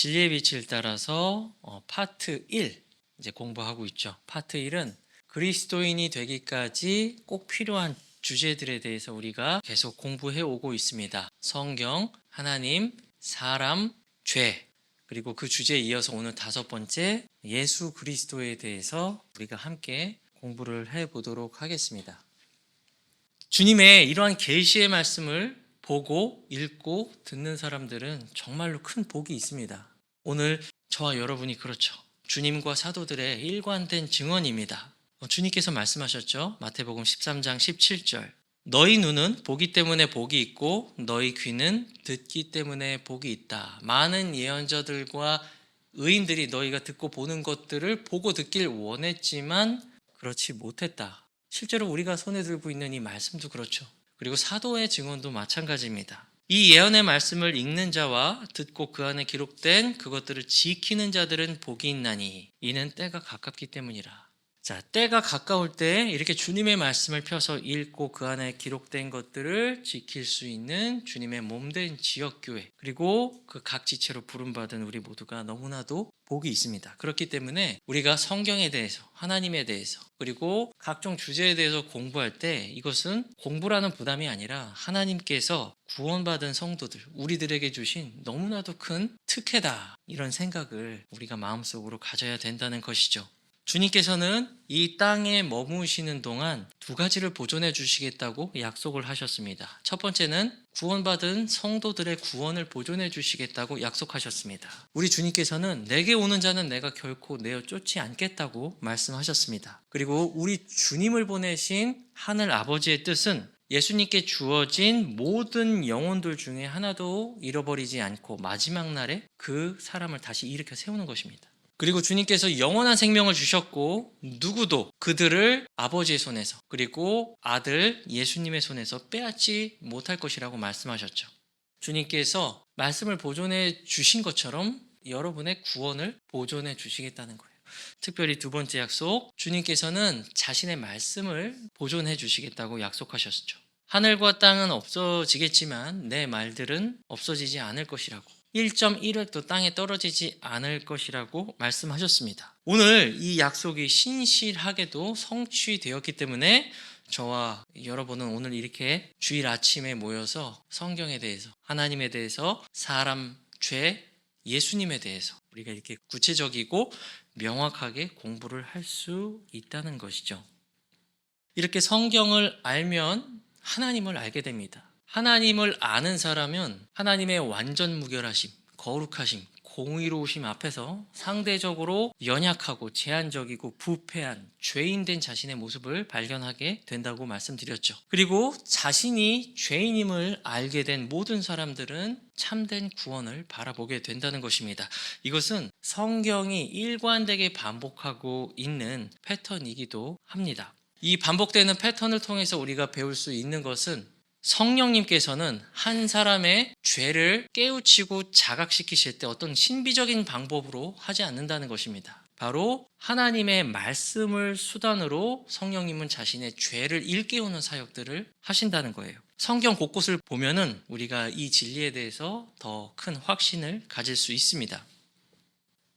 진리의 빛을 따라서 파트 1 이제 공부하고 있죠. 파트 1은 그리스도인이 되기까지 꼭 필요한 주제들에 대해서 우리가 계속 공부해 오고 있습니다. 성경, 하나님, 사람, 죄, 그리고 그 주제에 이어서 오늘 5번째 예수 그리스도에 대해서 우리가 함께 공부를 해 보도록 하겠습니다. 주님의 이러한 계시의 말씀을 보고 읽고 듣는 사람들은 정말로 큰 복이 있습니다. 오늘 저와 여러분이 그렇죠. 주님과 사도들의 일관된 증언입니다. 주님께서 말씀하셨죠. 마태복음 13장 17절. 너희 눈은 보기 때문에 복이 있고 너희 귀는 듣기 때문에 복이 있다. 많은 예언자들과 의인들이 너희가 듣고 보는 것들을 보고 듣길 원했지만 그렇지 못했다. 실제로 우리가 손에 들고 있는 이 말씀도 그렇죠. 그리고 사도의 증언도 마찬가지입니다. 이 예언의 말씀을 읽는 자와 듣고 그 안에 기록된 그것들을 지키는 자들은 복이 있나니 이는 때가 가깝기 때문이라. 자, 때가 가까울 때 이렇게 주님의 말씀을 펴서 읽고 그 안에 기록된 것들을 지킬 수 있는 주님의 몸된 지역교회, 그리고 그 각 지체로 부름받은 우리 모두가 너무나도 복이 있습니다. 그렇기 때문에 우리가 성경에 대해서, 하나님에 대해서, 그리고 각종 주제에 대해서 공부할 때 이것은 공부라는 부담이 아니라 하나님께서 구원받은 성도들, 우리들에게 주신 너무나도 큰 특혜다, 이런 생각을 우리가 마음속으로 가져야 된다는 것이죠. 주님께서는 이 땅에 머무시는 동안 2가지를 보존해 주시겠다고 약속을 하셨습니다. 첫 번째는 구원받은 성도들의 구원을 보존해 주시겠다고 약속하셨습니다. 우리 주님께서는 내게 오는 자는 내가 결코 내어 쫓지 않겠다고 말씀하셨습니다. 그리고 우리 주님을 보내신 하늘 아버지의 뜻은 예수님께 주어진 모든 영혼들 중에 하나도 잃어버리지 않고 마지막 날에 그 사람을 다시 일으켜 세우는 것입니다. 그리고 주님께서 영원한 생명을 주셨고 누구도 그들을 아버지의 손에서, 그리고 아들 예수님의 손에서 빼앗지 못할 것이라고 말씀하셨죠. 주님께서 말씀을 보존해 주신 것처럼 여러분의 구원을 보존해 주시겠다는 거예요. 특별히 2번째 약속, 주님께서는 자신의 말씀을 보존해 주시겠다고 약속하셨죠. 하늘과 땅은 없어지겠지만 내 말들은 없어지지 않을 것이라고, 1.1획도 땅에 떨어지지 않을 것이라고 말씀하셨습니다. 오늘 이 약속이 신실하게도 성취되었기 때문에 저와 여러분은 오늘 이렇게 주일 아침에 모여서 성경에 대해서, 하나님에 대해서, 사람, 죄, 예수님에 대해서 우리가 이렇게 구체적이고 명확하게 공부를 할 수 있다는 것이죠. 이렇게 성경을 알면 하나님을 알게 됩니다. 하나님을 아는 사람은 하나님의 완전 무결하심, 거룩하심, 공의로우심 앞에서 상대적으로 연약하고 제한적이고 부패한 죄인된 자신의 모습을 발견하게 된다고 말씀드렸죠. 그리고 자신이 죄인임을 알게 된 모든 사람들은 참된 구원을 바라보게 된다는 것입니다. 이것은 성경이 일관되게 반복하고 있는 패턴이기도 합니다. 이 반복되는 패턴을 통해서 우리가 배울 수 있는 것은 성령님께서는 한 사람의 죄를 깨우치고 자각시키실 때 어떤 신비적인 방법으로 하지 않는다는 것입니다. 바로 하나님의 말씀을 수단으로 성령님은 자신의 죄를 일깨우는 사역들을 하신다는 거예요. 성경 곳곳을 보면은 우리가 이 진리에 대해서 더 큰 확신을 가질 수 있습니다.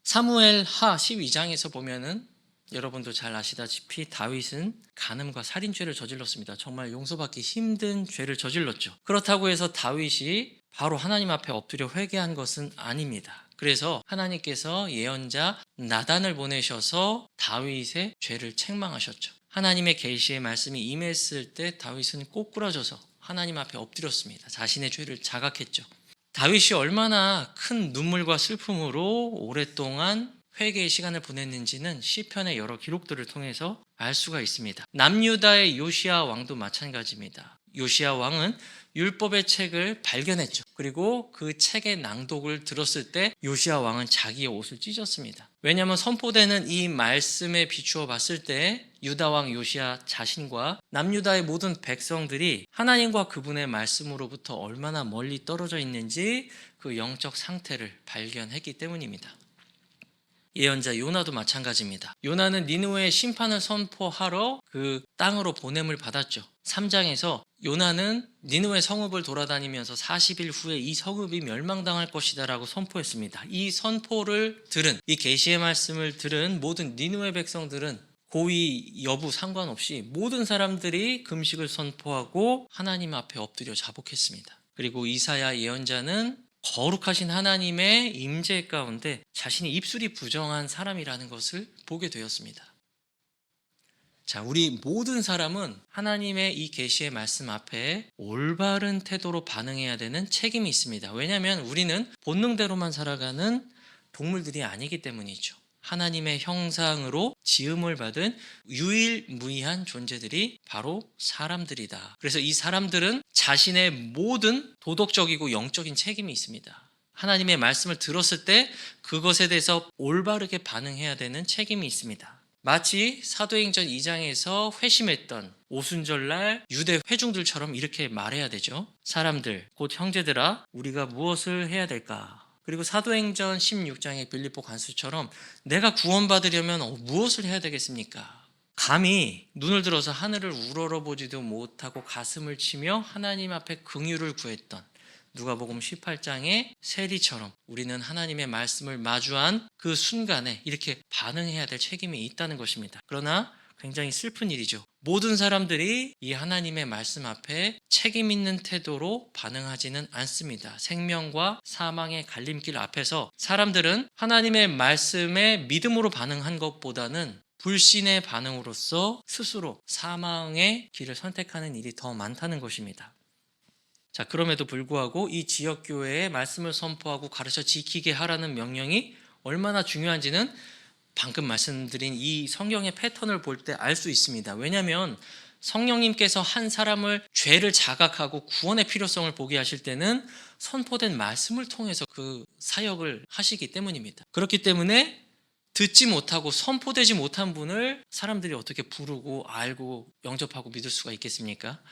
사무엘하 12장에서 보면은 여러분도 잘 아시다시피 다윗은 간음과 살인죄를 저질렀습니다. 정말 용서받기 힘든 죄를 저질렀죠. 그렇다고 해서 다윗이 바로 하나님 앞에 엎드려 회개한 것은 아닙니다. 그래서 하나님께서 예언자 나단을 보내셔서 다윗의 죄를 책망하셨죠. 하나님의 계시의 말씀이 임했을 때 다윗은 꼬꾸라져서 하나님 앞에 엎드렸습니다. 자신의 죄를 자각했죠. 다윗이 얼마나 큰 눈물과 슬픔으로 오랫동안 회개의 시간을 보냈는지는 시편의 여러 기록들을 통해서 알 수가 있습니다. 남유다의 요시야 왕도 마찬가지입니다. 요시야 왕은 율법의 책을 발견했죠. 그리고 그 책의 낭독을 들었을 때 요시야 왕은 자기의 옷을 찢었습니다. 왜냐하면 선포되는 이 말씀에 비추어 봤을 때 유다 왕 요시야 자신과 남유다의 모든 백성들이 하나님과 그분의 말씀으로부터 얼마나 멀리 떨어져 있는지 그 영적 상태를 발견했기 때문입니다. 예언자 요나도 마찬가지입니다. 요나는 니느웨의 심판을 선포하러 그 땅으로 보냄을 받았죠. 3장에서 요나는 니느웨 성읍을 돌아다니면서 40일 후에 이 성읍이 멸망당할 것이다라고 선포했습니다. 이 선포를 들은, 이 계시의 말씀을 들은 모든 니느웨 백성들은 고위 여부 상관없이 모든 사람들이 금식을 선포하고 하나님 앞에 엎드려 자복했습니다. 그리고 이사야 예언자는 거룩하신 하나님의 임재 가운데 자신이 입술이 부정한 사람이라는 것을 보게 되었습니다. 자, 우리 모든 사람은 하나님의 이 계시의 말씀 앞에 올바른 태도로 반응해야 되는 책임이 있습니다. 왜냐하면 우리는 본능대로만 살아가는 동물들이 아니기 때문이죠. 하나님의 형상으로 지음을 받은 유일무이한 존재들이 바로 사람들이다. 그래서 이 사람들은 자신의 모든 도덕적이고 영적인 책임이 있습니다. 하나님의 말씀을 들었을 때 그것에 대해서 올바르게 반응해야 되는 책임이 있습니다. 마치 사도행전 2장에서 회심했던 오순절날 유대 회중들처럼 이렇게 말해야 되죠. 사람들, 곧 형제들아, 우리가 무엇을 해야 될까? 그리고 사도행전 16장의 빌립보 간수처럼 내가 구원받으려면 무엇을 해야 되겠습니까? 감히 눈을 들어서 하늘을 우러러보지도 못하고 가슴을 치며 하나님 앞에 긍휼을 구했던 누가복음 18장의 세리처럼 우리는 하나님의 말씀을 마주한 그 순간에 이렇게 반응해야 될 책임이 있다는 것입니다. 그러나 굉장히 슬픈 일이죠. 모든 사람들이 이 하나님의 말씀 앞에 책임 있는 태도로 반응하지는 않습니다. 생명과 사망의 갈림길 앞에서 사람들은 하나님의 말씀에 믿음으로 반응한 것보다는 불신의 반응으로서 스스로 사망의 길을 선택하는 일이 더 많다는 것입니다. 자, 그럼에도 불구하고 이 지역교회에 말씀을 선포하고 가르쳐 지키게 하라는 명령이 얼마나 중요한지는 방금 말씀드린 이 성경의 패턴을 볼 때 알 수 있습니다. 왜냐하면 성령님께서 한 사람을 죄를 자각하고 구원의 필요성을 보게 하실 때는 선포된 말씀을 통해서 그 사역을 하시기 때문입니다. 그렇기 때문에 듣지 못하고 선포되지 못한 분을 사람들이 어떻게 부르고 알고 영접하고 믿을 수가 있겠습니까?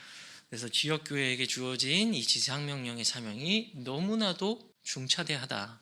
그래서 지역교회에게 주어진 이 지상명령의 사명이 너무나도 중차대하다.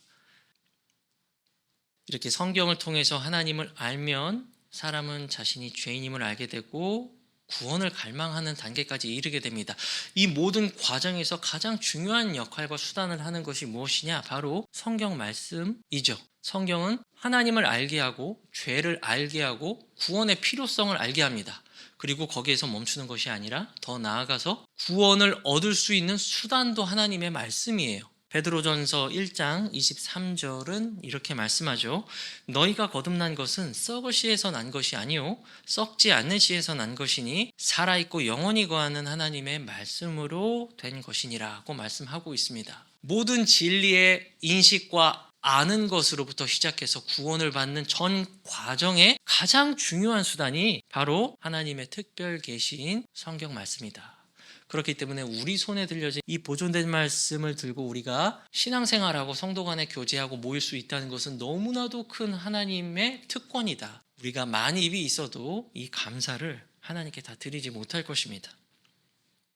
이렇게 성경을 통해서 하나님을 알면 사람은 자신이 죄인임을 알게 되고 구원을 갈망하는 단계까지 이르게 됩니다. 이 모든 과정에서 가장 중요한 역할과 수단을 하는 것이 무엇이냐? 바로 성경 말씀이죠. 성경은 하나님을 알게 하고 죄를 알게 하고 구원의 필요성을 알게 합니다. 그리고 거기에서 멈추는 것이 아니라 더 나아가서 구원을 얻을 수 있는 수단도 하나님의 말씀이에요. 베드로전서 1장 23절은 이렇게 말씀하죠. 너희가 거듭난 것은 썩을 씨에서 난 것이 아니요 썩지 않는 씨에서 난 것이니 살아있고 영원히 거하는 하나님의 말씀으로 된 것이니라고 말씀하고 있습니다. 모든 진리의 인식과 아는 것으로부터 시작해서 구원을 받는 전 과정의 가장 중요한 수단이 바로 하나님의 특별 계시인 성경 말씀이다. 그렇기 때문에 우리 손에 들려진 이 보존된 말씀을 들고 우리가 신앙생활하고 성도 간에 교제하고 모일 수 있다는 것은 너무나도 큰 하나님의 특권이다. 우리가 만입이 있어도 이 감사를 하나님께 다 드리지 못할 것입니다.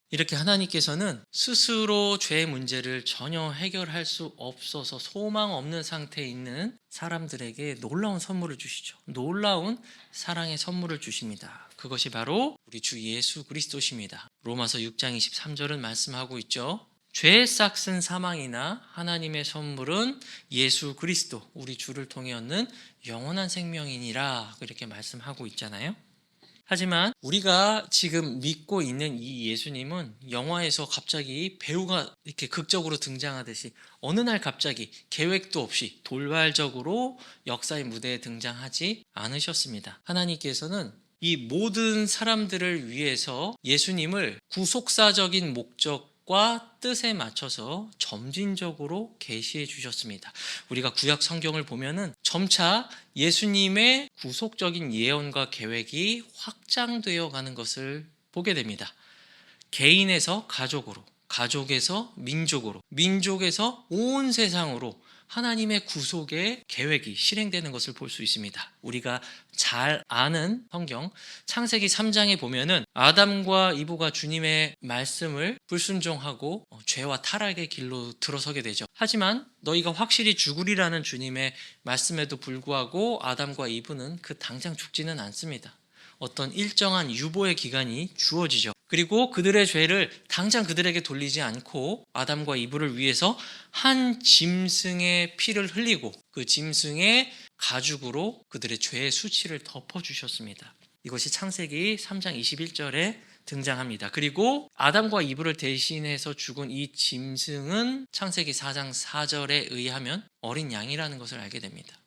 이렇게 하나님께서는 스스로 죄의 문제를 전혀 해결할 수 없어서 소망 없는 상태에 있는 사람들에게 놀라운 선물을 주시죠. 놀라운 사랑의 선물을 주십니다. 그것이 바로 우리 주 예수 그리스도십니다. 로마서 6장 23절은 말씀하고 있죠. 죄의 싹슨 사망이나 하나님의 선물은 예수 그리스도 우리 주를 통해 얻는 영원한 생명이니라 이렇게 말씀하고 있잖아요. 하지만 우리가 지금 믿고 있는 이 예수님은 영화에서 갑자기 배우가 이렇게 극적으로 등장하듯이 어느 날 갑자기 계획도 없이 돌발적으로 역사의 무대에 등장하지 않으셨습니다. 하나님께서는 이 모든 사람들을 위해서 예수님을 구속사적인 목적과 뜻에 맞춰서 점진적으로 계시해 주셨습니다. 우리가 구약 성경을 보면은 점차 예수님의 구속적인 예언과 계획이 확장되어 가는 것을 보게 됩니다. 개인에서 가족으로, 가족에서 민족으로, 민족에서 온 세상으로 하나님의 구속의 계획이 실행되는 것을 볼 수 있습니다. 우리가 잘 아는 성경 창세기 3장에 보면은 아담과 이브가 주님의 말씀을 불순종하고 죄와 타락의 길로 들어서게 되죠. 하지만 너희가 확실히 죽으리라는 주님의 말씀에도 불구하고 아담과 이브는 그 당장 죽지는 않습니다. 어떤 일정한 유보의 기간이 주어지죠. 그리고 그들의 죄를 당장 그들에게 돌리지 않고 아담과 이브를 위해서 한 짐승의 피를 흘리고 그 짐승의 가죽으로 그들의 죄의 수치를 덮어주셨습니다. 이것이 창세기 3장 21절에 등장합니다. 그리고 아담과 이브를 대신해서 죽은 이 짐승은 창세기 4장 4절에 의하면 어린 양이라는 것을 알게 됩니다.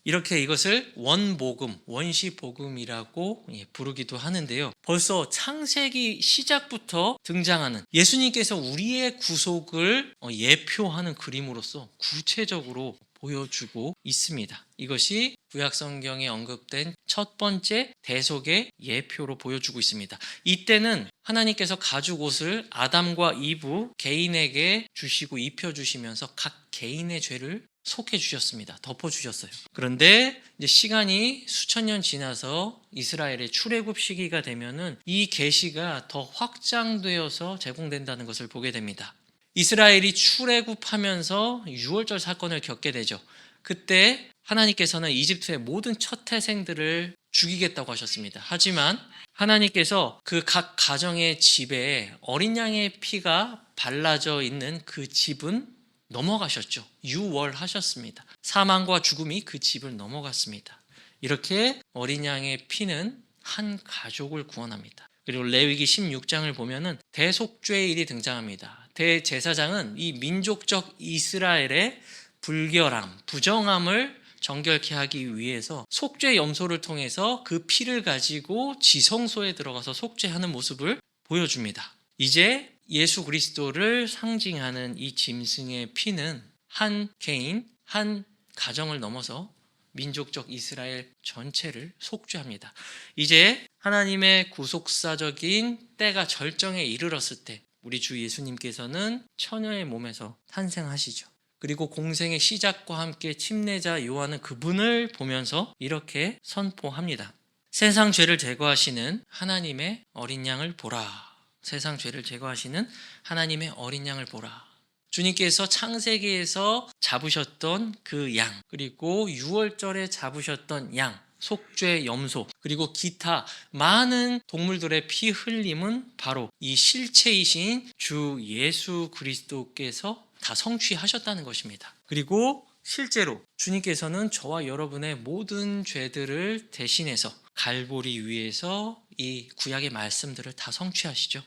이렇게 이것을 원복음, 원시복음이라고 부르기도 하는데요. 벌써 창세기 시작부터 등장하는 예수님께서 우리의 구속을 예표하는 그림으로서 구체적으로 보여주고 있습니다. 이것이 구약 성경에 언급된 첫 번째 대속의 예표로 보여주고 있습니다. 이때는 하나님께서 가죽 옷을 아담과 이브 개인에게 주시고 입혀주시면서 각 개인의 죄를 속해 주셨습니다. 덮어 주셨어요. 그런데 이제 시간이 수천 년 지나서 이스라엘의 출애굽 시기가 되면은 이 계시가 더 확장되어서 제공된다는 것을 보게 됩니다. 이스라엘이 출애굽하면서 유월절 사건을 겪게 되죠. 그때 하나님께서는 이집트의 모든 첫 태생들을 죽이겠다고 하셨습니다. 하지만 하나님께서 그 각 가정의 집에 어린 양의 피가 발라져 있는 그 집은 넘어가셨죠. 유월하셨습니다. 사망과 죽음이 그 집을 넘어갔습니다. 이렇게 어린 양의 피는 한 가족을 구원합니다. 그리고 레위기 16장을 보면은 대속죄의 일이 등장합니다. 대제사장은 이 민족적 이스라엘의 불결함, 부정함을 정결케 하기 위해서 속죄 염소를 통해서 그 피를 가지고 지성소에 들어가서 속죄하는 모습을 보여줍니다. 이제 예수 그리스도를 상징하는 이 짐승의 피는 한 개인, 한 가정을 넘어서 민족적 이스라엘 전체를 속죄합니다. 이제 하나님의 구속사적인 때가 절정에 이르렀을 때 우리 주 예수님께서는 처녀의 몸에서 탄생하시죠. 그리고 공생의 시작과 함께 침례자 요한은 그분을 보면서 이렇게 선포합니다. 세상 죄를 제거하시는 하나님의 어린 양을 보라. 세상 죄를 제거하시는 하나님의 어린 양을 보라. 주님께서 창세기에서 잡으셨던 그 양, 그리고 유월절에 잡으셨던 양, 속죄 염소, 그리고 기타 많은 동물들의 피 흘림은 바로 이 실체이신 주 예수 그리스도께서 다 성취하셨다는 것입니다. 그리고 실제로 주님께서는 저와 여러분의 모든 죄들을 대신해서 갈보리 위에서 이 구약의 말씀들을 다 성취하시죠.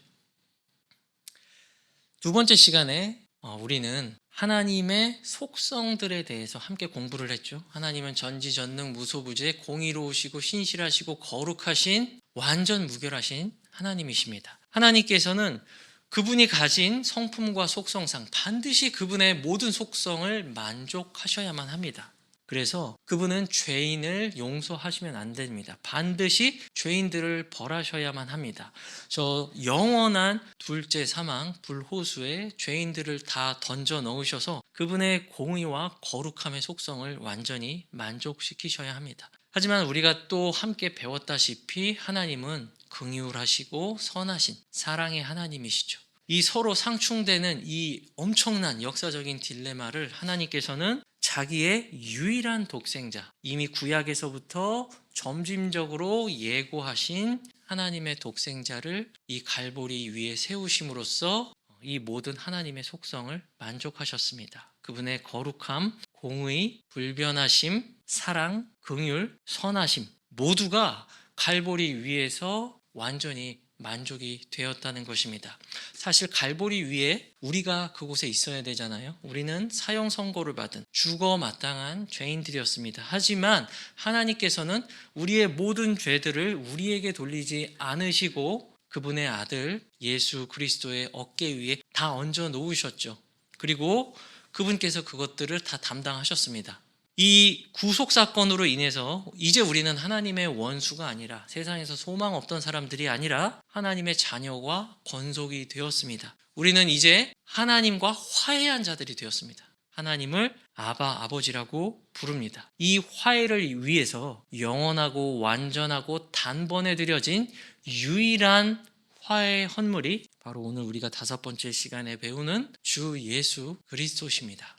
두 번째 시간에 우리는 하나님의 속성들에 대해서 함께 공부를 했죠. 하나님은 전지전능 무소부재 공의로우시고 신실하시고 거룩하신 완전 무결하신 하나님이십니다. 하나님께서는 그분이 가진 성품과 속성상 반드시 그분의 모든 속성을 만족하셔야만 합니다. 그래서 그분은 죄인을 용서하시면 안 됩니다. 반드시 죄인들을 벌하셔야만 합니다. 저 영원한 둘째 사망 불호수에 죄인들을 다 던져 넣으셔서 그분의 공의와 거룩함의 속성을 완전히 만족시키셔야 합니다. 하지만 우리가 또 함께 배웠다시피 하나님은 긍휼하시고 선하신 사랑의 하나님이시죠. 이 서로 상충되는 이 엄청난 역사적인 딜레마를 하나님께서는 자기의 유일한 독생자, 이미 구약에서부터 점진적으로 예고하신 하나님의 독생자를 이 갈보리 위에 세우심으로써 이 모든 하나님의 속성을 만족하셨습니다. 그분의 거룩함, 공의, 불변하심, 사랑, 긍휼, 선하심 모두가 갈보리 위에서 완전히 만족이 되었다는 것입니다. 사실 갈보리 위에 우리가 그곳에 있어야 되잖아요. 우리는 사형 선고를 받은 죽어 마땅한 죄인들이었습니다. 하지만 하나님께서는 우리의 모든 죄들을 우리에게 돌리지 않으시고 그분의 아들 예수 그리스도의 어깨 위에 다 얹어 놓으셨죠. 그리고 그분께서 그것들을 다 담당하셨습니다. 이 구속사건으로 인해서 이제 우리는 하나님의 원수가 아니라 세상에서 소망 없던 사람들이 아니라 하나님의 자녀와 권속이 되었습니다. 우리는 이제 하나님과 화해한 자들이 되었습니다. 하나님을 아바 아버지라고 부릅니다. 이 화해를 위해서 영원하고 완전하고 단번에 드려진 유일한 화해의 헌물이 바로 오늘 우리가 다섯 번째 시간에 배우는 주 예수 그리스도십니다.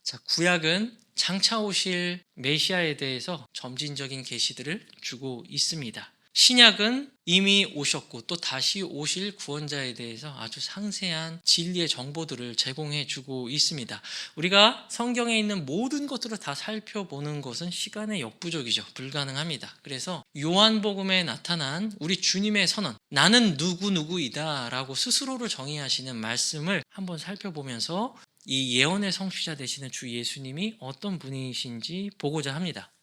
자, 구약은 장차 오실 메시아에 대해서 점진적인 계시들을 주고 있습니다. 신약은 이미 오셨고 또 다시 오실 구원자에 대해서 아주 상세한 진리의 정보들을 제공해 주고 있습니다. 우리가 성경에 있는 모든 것들을 다 살펴보는 것은 시간의 역부족이죠. 불가능합니다. 그래서 요한복음에 나타난 우리 주님의 선언, 나는 누구누구이다 라고 스스로를 정의하시는 말씀을 한번 살펴보면서 이 예언의 성취자 되시는 주 예수님이 어떤 분이신지 보고자 합니다.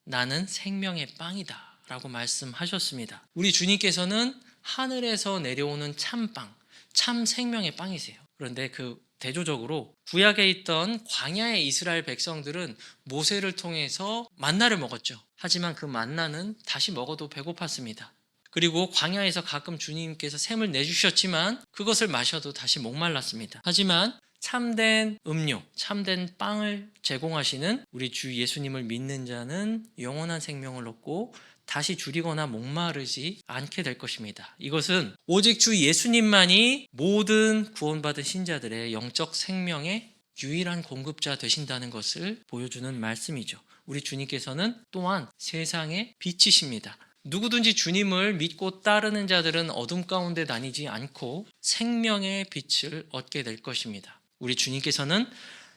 나는 생명의 빵이다 라고 말씀하셨습니다. 우리 주님께서는 하늘에서 내려오는 참빵, 참 생명의 빵이세요. 그런데 대조적으로 구약에 있던 광야의 이스라엘 백성들은 모세를 통해서 만나를 먹었죠. 하지만 그 만나는 다시 먹어도 배고팠습니다. 그리고 광야에서 가끔 주님께서 샘을 내주셨지만 그것을 마셔도 다시 목말랐습니다. 하지만 참된 음료, 참된 빵을 제공하시는 우리 주 예수님을 믿는 자는 영원한 생명을 얻고 다시 줄이거나 목마르지 않게 될 것입니다. 이것은 오직 주 예수님만이 모든 구원받은 신자들의 영적 생명의 유일한 공급자 되신다는 것을 보여주는 말씀이죠. 우리 주님께서는 또한 세상의 빛이십니다. 누구든지 주님을 믿고 따르는 자들은 어둠 가운데 다니지 않고 생명의 빛을 얻게 될 것입니다. 우리 주님께서는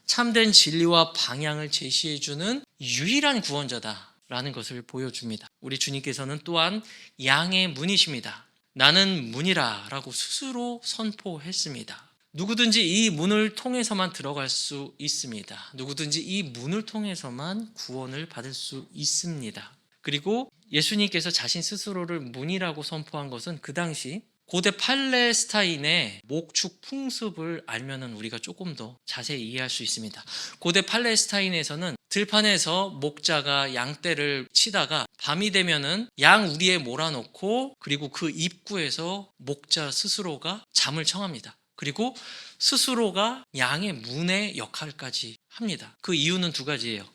참된 진리와 방향을 제시해주는 유일한 구원자다라는 것을 보여줍니다. 우리 주님께서는 또한 양의 문이십니다. 나는 문이라 라고 스스로 선포했습니다. 누구든지 이 문을 통해서만 들어갈 수 있습니다. 누구든지 이 문을 통해서만 구원을 받을 수 있습니다. 그리고 예수님께서 자신 스스로를 문이라고 선포한 것은 그 당시 고대 팔레스타인의 목축 풍습을 알면은 우리가 조금 더 자세히 이해할 수 있습니다. 고대 팔레스타인에서는 들판에서 목자가 양떼를 치다가 밤이 되면은 양 우리에 몰아놓고 그리고 그 입구에서 목자 스스로가 잠을 청합니다. 그리고 스스로가 양의 문의 역할까지 합니다. 그 이유는 두 가지예요.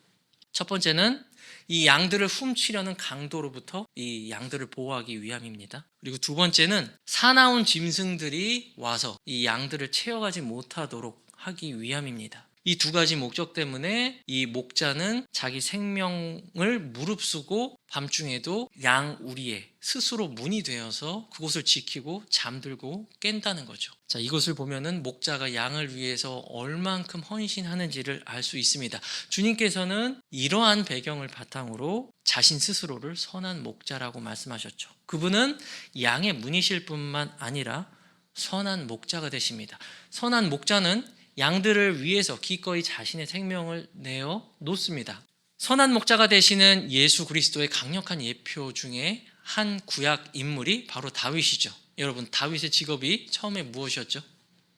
첫 번째는 이 양들을 훔치려는 강도로부터 이 양들을 보호하기 위함입니다. 그리고 두 번째는 사나운 짐승들이 와서 이 양들을 채워가지 못하도록 하기 위함입니다. 이 두 가지 목적 때문에 이 목자는 자기 생명을 무릅쓰고 밤중에도 양 우리에 스스로 문이 되어서 그곳을 지키고 잠들고 깬다는 거죠. 자, 이것을 보면은 목자가 양을 위해서 얼만큼 헌신하는지를 알 수 있습니다. 주님께서는 이러한 배경을 바탕으로 자신 스스로를 선한 목자라고 말씀하셨죠. 그분은 양의 문이실 뿐만 아니라 선한 목자가 되십니다. 선한 목자는 양들을 위해서 기꺼이 자신의 생명을 내어 놓습니다. 선한 목자가 되시는 예수 그리스도의 강력한 예표 중에 한 구약 인물이 바로 다윗이죠. 여러분, 다윗의 직업이 처음에 무엇이었죠?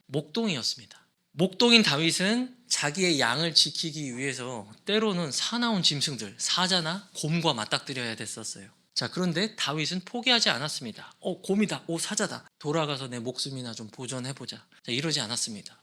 목동이었습니다. 목동인 다윗은 자기의 양을 지키기 위해서 때로는 사나운 짐승들, 사자나 곰과 맞닥뜨려야 됐었어요. 자, 그런데 다윗은 포기하지 않았습니다. 곰이다, 사자다. 돌아가서 내 목숨이나 좀 보존해보자. 자, 이러지 않았습니다.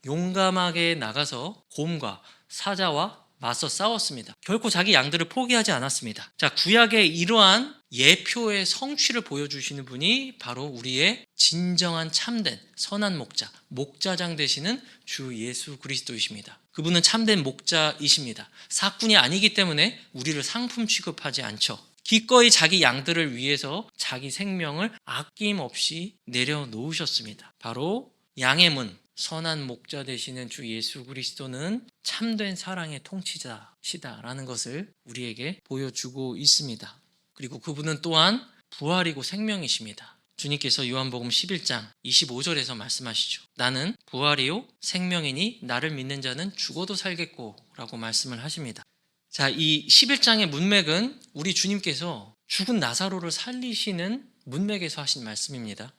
용감하게 나가서 곰과 사자와 맞서 싸웠습니다. 결코 자기 양들을 포기하지 않았습니다. 자, 구약의 이러한 예표의 성취를 보여주시는 분이 바로 우리의 진정한 참된 선한 목자, 목자장 되시는 주 예수 그리스도이십니다. 그분은 참된 목자이십니다. 사꾼이 아니기 때문에 우리를 상품 취급하지 않죠. 기꺼이 자기 양들을 위해서 자기 생명을 아낌없이 내려놓으셨습니다. 바로 양의 문, 선한 목자 되시는 주 예수 그리스도는 참된 사랑의 통치자시다라는 것을 우리에게 보여주고 있습니다. 그리고 그분은 또한 부활이고 생명이십니다. 주님께서 요한복음 11장 25절에서 말씀하시죠. 나는 부활이요 생명이니 나를 믿는 자는 죽어도 살겠고 라고 말씀을 하십니다. 자, 이 11장의 문맥은 우리 주님께서 죽은 나사로를 살리시는 문맥에서 하신 말씀입니다.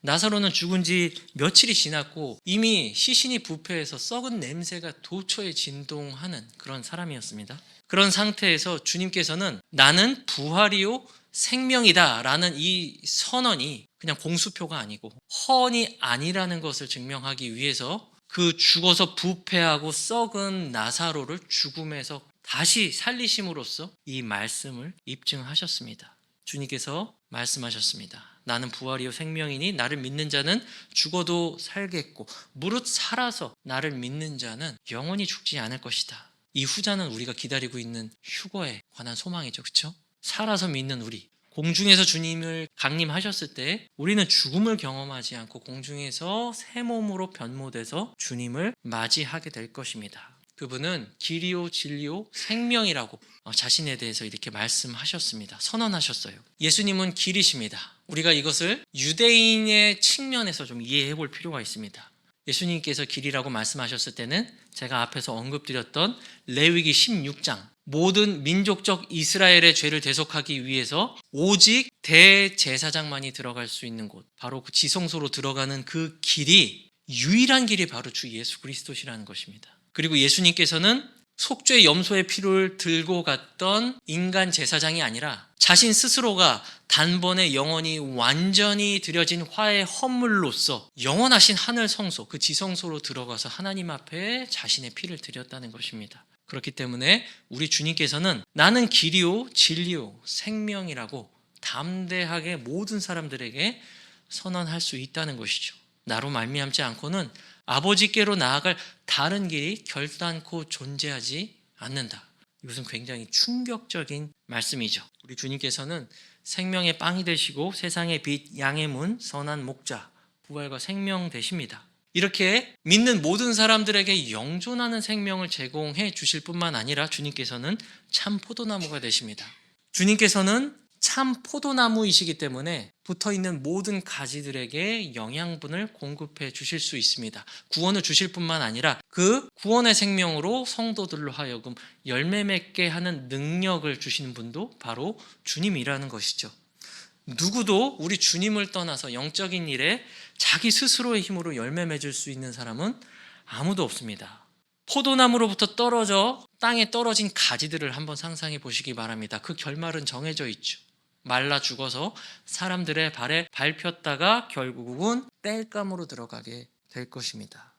나사로는 죽은 지 며칠이 지났고 이미 시신이 부패해서 썩은 냄새가 도처에 진동하는 그런 사람이었습니다. 그런 상태에서 주님께서는 나는 부활이요 생명이다 라는 이 선언이 그냥 공수표가 아니고 허언이 아니라는 것을 증명하기 위해서 그 죽어서 부패하고 썩은 나사로를 죽음에서 다시 살리심으로써 이 말씀을 입증하셨습니다. 주님께서 말씀하셨습니다. 나는 부활이요 생명이니 나를 믿는 자는 죽어도 살겠고 무릇 살아서 나를 믿는 자는 영원히 죽지 않을 것이다. 이 후자는 우리가 기다리고 있는 휴거에 관한 소망이죠. 그렇죠? 살아서 믿는 우리. 공중에서 주님을 강림하셨을 때 우리는 죽음을 경험하지 않고 공중에서 새 몸으로 변모돼서 주님을 맞이하게 될 것입니다. 그분은 길이요 진리요 생명이라고 자신에 대해서 이렇게 말씀하셨습니다. 선언하셨어요. 예수님은 길이십니다. 우리가 이것을 유대인의 측면에서 좀 이해해 볼 필요가 있습니다. 예수님께서 길이라고 말씀하셨을 때는 제가 앞에서 언급드렸던 레위기 16장 모든 민족적 이스라엘의 죄를 대속하기 위해서 오직 대제사장만이 들어갈 수 있는 곳, 바로 그 지성소로 들어가는 그 길이, 유일한 길이 바로 주 예수 그리스도시라는 것입니다. 그리고 예수님께서는 속죄 염소의 피를 들고 갔던 인간 제사장이 아니라 자신 스스로가 단번에 영원히 완전히 드려진 화의 헌물로서 영원하신 하늘 성소, 그 지성소로 들어가서 하나님 앞에 자신의 피를 드렸다는 것입니다. 그렇기 때문에 우리 주님께서는 나는 길이요 진리요 생명이라고 담대하게 모든 사람들에게 선언할 수 있다는 것이죠. 나로 말미암지 않고는 아버지께로 나아갈 다른 길이 결단코 존재하지 않는다. 이것은 굉장히 충격적인 말씀이죠. 우리 주님께서는 생명의 빵이 되시고 세상의 빛, 양의 문, 선한 목자, 부활과 생명 되십니다. 이렇게 믿는 모든 사람들에게 영존하는 생명을 제공해 주실 뿐만 아니라 주님께서는 참 포도나무가 되십니다. 주님께서는 참 포도나무이시기 때문에 붙어있는 모든 가지들에게 영양분을 공급해 주실 수 있습니다. 구원을 주실 뿐만 아니라 그 구원의 생명으로 성도들로 하여금 열매 맺게 하는 능력을 주시는 분도 바로 주님이라는 것이죠. 누구도 우리 주님을 떠나서 영적인 일에 자기 스스로의 힘으로 열매 맺을 수 있는 사람은 아무도 없습니다. 포도나무로부터 떨어져 땅에 떨어진 가지들을 한번 상상해 보시기 바랍니다. 그 결말은 정해져 있죠. 말라 죽어서 사람들의 발에 밟혔다가 결국은 땔감으로 들어가게 될 것입니다.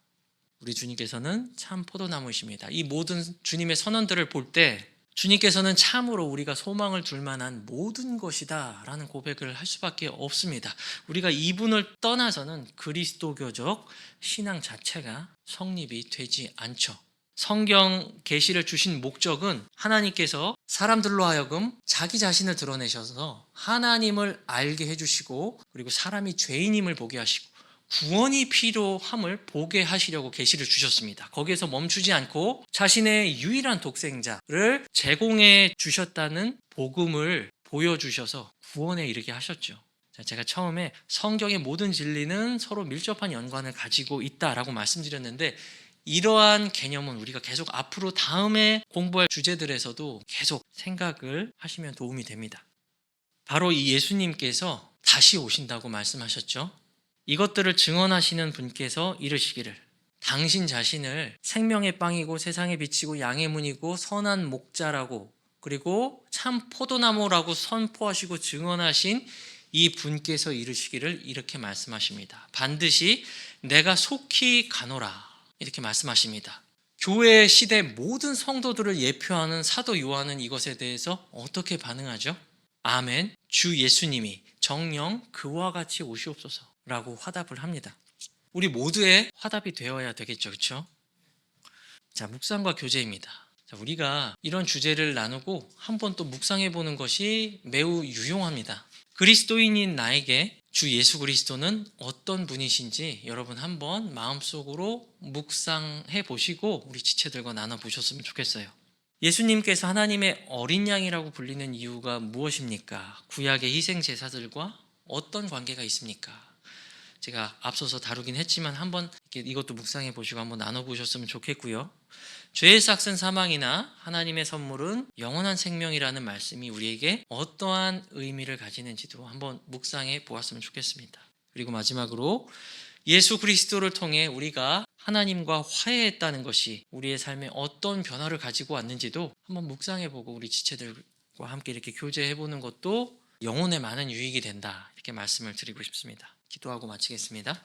우리 주님께서는 참 포도나무이십니다. 이 모든 주님의 선언들을 볼 때 주님께서는 참으로 우리가 소망을 둘 만한 모든 것이다 라는 고백을 할 수밖에 없습니다. 우리가 이분을 떠나서는 그리스도교적 신앙 자체가 성립이 되지 않죠. 성경 계시를 주신 목적은 하나님께서 사람들로 하여금 자기 자신을 드러내셔서 하나님을 알게 해주시고 그리고 사람이 죄인임을 보게 하시고 구원이 필요함을 보게 하시려고 계시를 주셨습니다. 거기에서 멈추지 않고 자신의 유일한 독생자를 제공해 주셨다는 복음을 보여주셔서 구원에 이르게 하셨죠. 제가 처음에 성경의 모든 진리는 서로 밀접한 연관을 가지고 있다라고 말씀드렸는데 이러한 개념은 우리가 계속 앞으로 다음에 공부할 주제들에서도 계속 생각을 하시면 도움이 됩니다. 바로 이 예수님께서 다시 오신다고 말씀하셨죠. 이것들을 증언하시는 분께서 이르시기를 당신 자신을 생명의 빵이고 세상의 빛이고 양의 문이고 선한 목자라고 그리고 참 포도나무라고 선포하시고 증언하신 이 분께서 이르시기를 이렇게 말씀하십니다. 반드시 내가 속히 가노라 이렇게 말씀하십니다. 교회 시대 모든 성도들을 예표하는 사도 요한은 이것에 대해서 어떻게 반응하죠? 아멘, 주 예수님이 정녕 그와 같이 오시옵소서 라고 화답을 합니다. 우리 모두의 화답이 되어야 되겠죠. 그렇죠? 자, 묵상과 교제입니다. 자, 우리가 이런 주제를 나누고 한번 또 묵상해 보는 것이 매우 유용합니다. 그리스도인인 나에게 주 예수 그리스도는 어떤 분이신지 여러분 한번 마음속으로 묵상해 보시고 우리 지체들과 나눠보셨으면 좋겠어요. 예수님께서 하나님의 어린 양이라고 불리는 이유가 무엇입니까? 구약의 희생 제사들과 어떤 관계가 있습니까? 제가 앞서서 다루긴 했지만 한번 이것도 묵상해 보시고 한번 나눠보셨으면 좋겠고요. 죄의 삭은 사망이나 하나님의 선물은 영원한 생명이라는 말씀이 우리에게 어떠한 의미를 가지는지도 한번 묵상해 보았으면 좋겠습니다. 그리고 마지막으로 예수 그리스도를 통해 우리가 하나님과 화해했다는 것이 우리의 삶에 어떤 변화를 가지고 왔는지도 한번 묵상해 보고 우리 지체들과 함께 이렇게 교제해 보는 것도 영혼에 많은 유익이 된다 이렇게 말씀을 드리고 싶습니다. 기도하고 마치겠습니다.